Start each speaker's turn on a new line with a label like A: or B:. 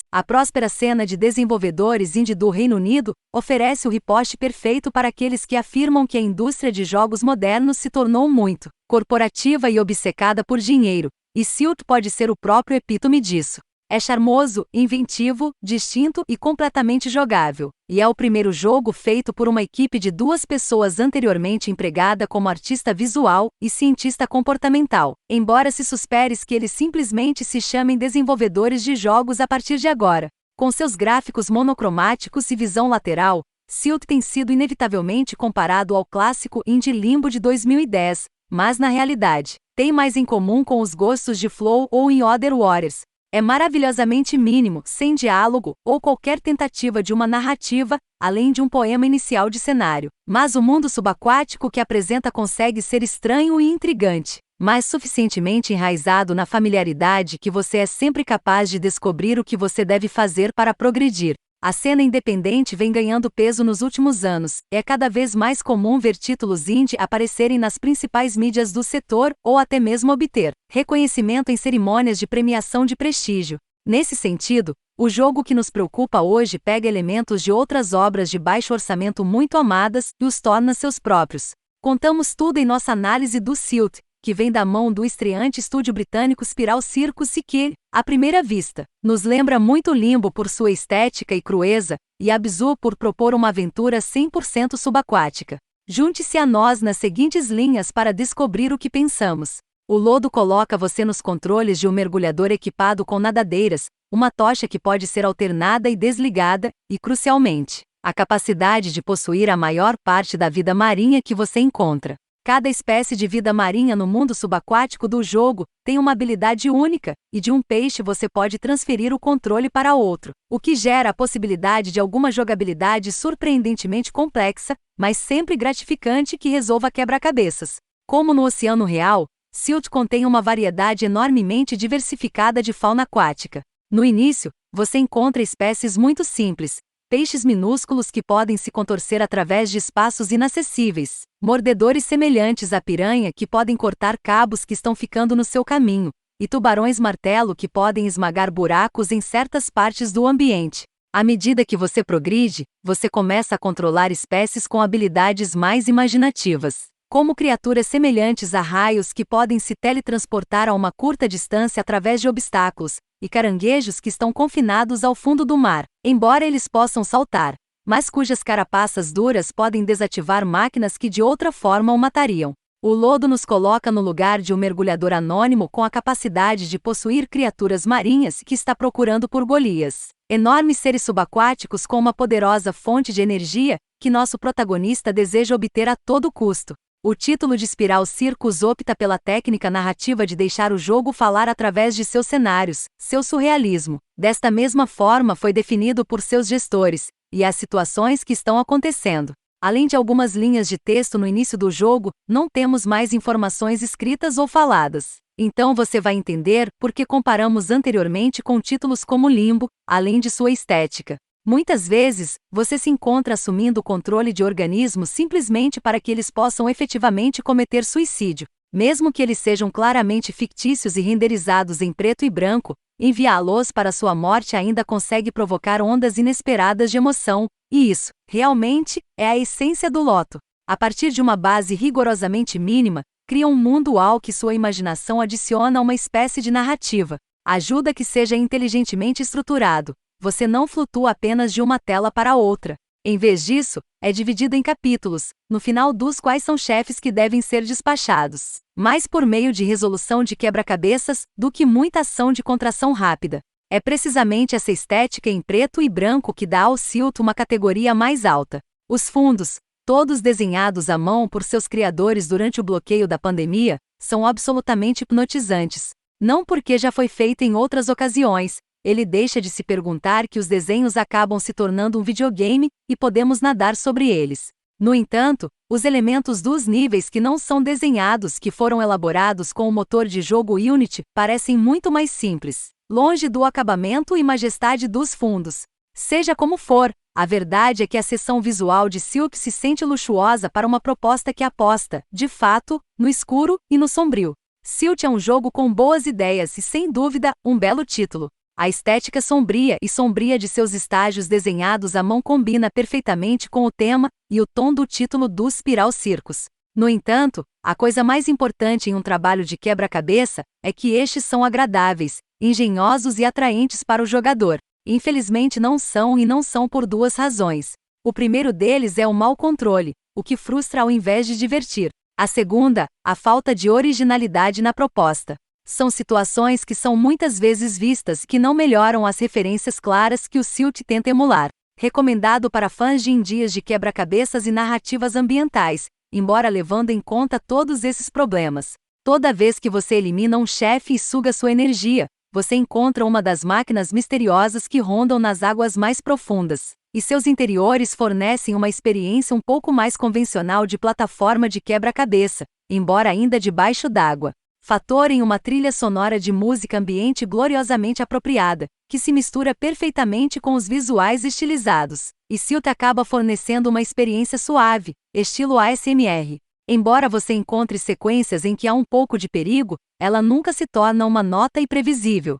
A: A próspera cena de desenvolvedores indie do Reino Unido oferece o riposte perfeito para aqueles que afirmam que a indústria de jogos modernos se tornou muito corporativa e obcecada por dinheiro, e Silt pode ser o próprio epítome disso. É charmoso, inventivo, distinto e completamente jogável, e é o primeiro jogo feito por uma equipe de 2 pessoas anteriormente empregada como artista visual e cientista comportamental, embora se susperes que eles simplesmente se chamem desenvolvedores de jogos a partir de agora. Com seus gráficos monocromáticos e visão lateral, Silt tem sido inevitavelmente comparado ao clássico indie Limbo de 2010, mas na realidade, tem mais em comum com os gostos de Flow ou In Other Waters. É maravilhosamente mínimo, sem diálogo, ou qualquer tentativa de uma narrativa, além de um poema inicial de cenário. Mas o mundo subaquático que apresenta consegue ser estranho e intrigante, mas suficientemente enraizado na familiaridade que você é sempre capaz de descobrir o que você deve fazer para progredir. A cena independente vem ganhando peso nos últimos anos, e é cada vez mais comum ver títulos indie aparecerem nas principais mídias do setor, ou até mesmo obter reconhecimento em cerimônias de premiação de prestígio. Nesse sentido, o jogo que nos preocupa hoje pega elementos de outras obras de baixo orçamento muito amadas e os torna seus próprios. Contamos tudo em nossa análise do Silt, que vem da mão do estreante estúdio britânico Spiral Circus e que, à primeira vista, nos lembra muito Limbo por sua estética e crueza, e Abzu por propor uma aventura 100% subaquática. Junte-se a nós nas seguintes linhas para descobrir o que pensamos. O lodo coloca você nos controles de um mergulhador equipado com nadadeiras, uma tocha que pode ser alternada e desligada, e, crucialmente, a capacidade de possuir a maior parte da vida marinha que você encontra. Cada espécie de vida marinha no mundo subaquático do jogo tem uma habilidade única, e de um peixe você pode transferir o controle para outro, o que gera a possibilidade de alguma jogabilidade surpreendentemente complexa, mas sempre gratificante que resolva quebra-cabeças. Como no oceano real, Silt contém uma variedade enormemente diversificada de fauna aquática. No início, você encontra espécies muito simples, peixes minúsculos que podem se contorcer através de espaços inacessíveis, mordedores semelhantes à piranha que podem cortar cabos que estão ficando no seu caminho, e tubarões-martelo que podem esmagar buracos em certas partes do ambiente. À medida que você progride, você começa a controlar espécies com habilidades mais imaginativas, como criaturas semelhantes a raios que podem se teletransportar a uma curta distância através de obstáculos, e caranguejos que estão confinados ao fundo do mar, embora eles possam saltar, mas cujas carapaças duras podem desativar máquinas que de outra forma o matariam. O lodo nos coloca no lugar de um mergulhador anônimo com a capacidade de possuir criaturas marinhas que está procurando por Golias, enormes seres subaquáticos com uma poderosa fonte de energia que nosso protagonista deseja obter a todo custo. O título de Spiral Circus opta pela técnica narrativa de deixar o jogo falar através de seus cenários, seu surrealismo. Desta mesma forma foi definido por seus gestores, e as situações que estão acontecendo. Além de algumas linhas de texto no início do jogo, não temos mais informações escritas ou faladas. Então você vai entender por que comparamos anteriormente com títulos como Limbo, além de sua estética. Muitas vezes, você se encontra assumindo o controle de organismos simplesmente para que eles possam efetivamente cometer suicídio. Mesmo que eles sejam claramente fictícios e renderizados em preto e branco, enviá-los para sua morte ainda consegue provocar ondas inesperadas de emoção, e isso, realmente, é a essência do Loto. A partir de uma base rigorosamente mínima, cria um mundo ao que sua imaginação adiciona uma espécie de narrativa. Ajuda que seja inteligentemente estruturado. Você não flutua apenas de uma tela para outra. Em vez disso, é dividido em capítulos, no final dos quais são chefes que devem ser despachados, mais por meio de resolução de quebra-cabeças do que muita ação de contração rápida. É precisamente essa estética em preto e branco que dá ao Silt uma categoria mais alta. Os fundos, todos desenhados à mão por seus criadores durante o bloqueio da pandemia, são absolutamente hipnotizantes. Não porque já foi feito em outras ocasiões, ele deixa de se perguntar que os desenhos acabam se tornando um videogame e podemos nadar sobre eles. No entanto, os elementos dos níveis que não são desenhados que foram elaborados com o motor de jogo Unity parecem muito mais simples, longe do acabamento e majestade dos fundos. Seja como for, a verdade é que a seção visual de Silt se sente luxuosa para uma proposta que aposta, de fato, no escuro e no sombrio. Silt é um jogo com boas ideias e, sem dúvida, um belo título. A estética sombria de seus estágios desenhados à mão combina perfeitamente com o tema e o tom do título do Spiral Circus. No entanto, a coisa mais importante em um trabalho de quebra-cabeça é que estes são agradáveis, engenhosos e atraentes para o jogador. Infelizmente não são por duas razões. O primeiro deles é o mau controle, o que frustra ao invés de divertir. A segunda, a falta de originalidade na proposta. São situações que são muitas vezes vistas que não melhoram as referências claras que o Silt tenta emular. Recomendado para fãs de indies de quebra-cabeças e narrativas ambientais, embora levando em conta todos esses problemas. Toda vez que você elimina um chefe e suga sua energia, você encontra uma das máquinas misteriosas que rondam nas águas mais profundas, e seus interiores fornecem uma experiência um pouco mais convencional de plataforma de quebra-cabeça, embora ainda debaixo d'água. Fator em uma trilha sonora de música ambiente gloriosamente apropriada, que se mistura perfeitamente com os visuais estilizados, e Silt acaba fornecendo uma experiência suave, estilo ASMR. Embora você encontre sequências em que há um pouco de perigo, ela nunca se torna uma nota imprevisível.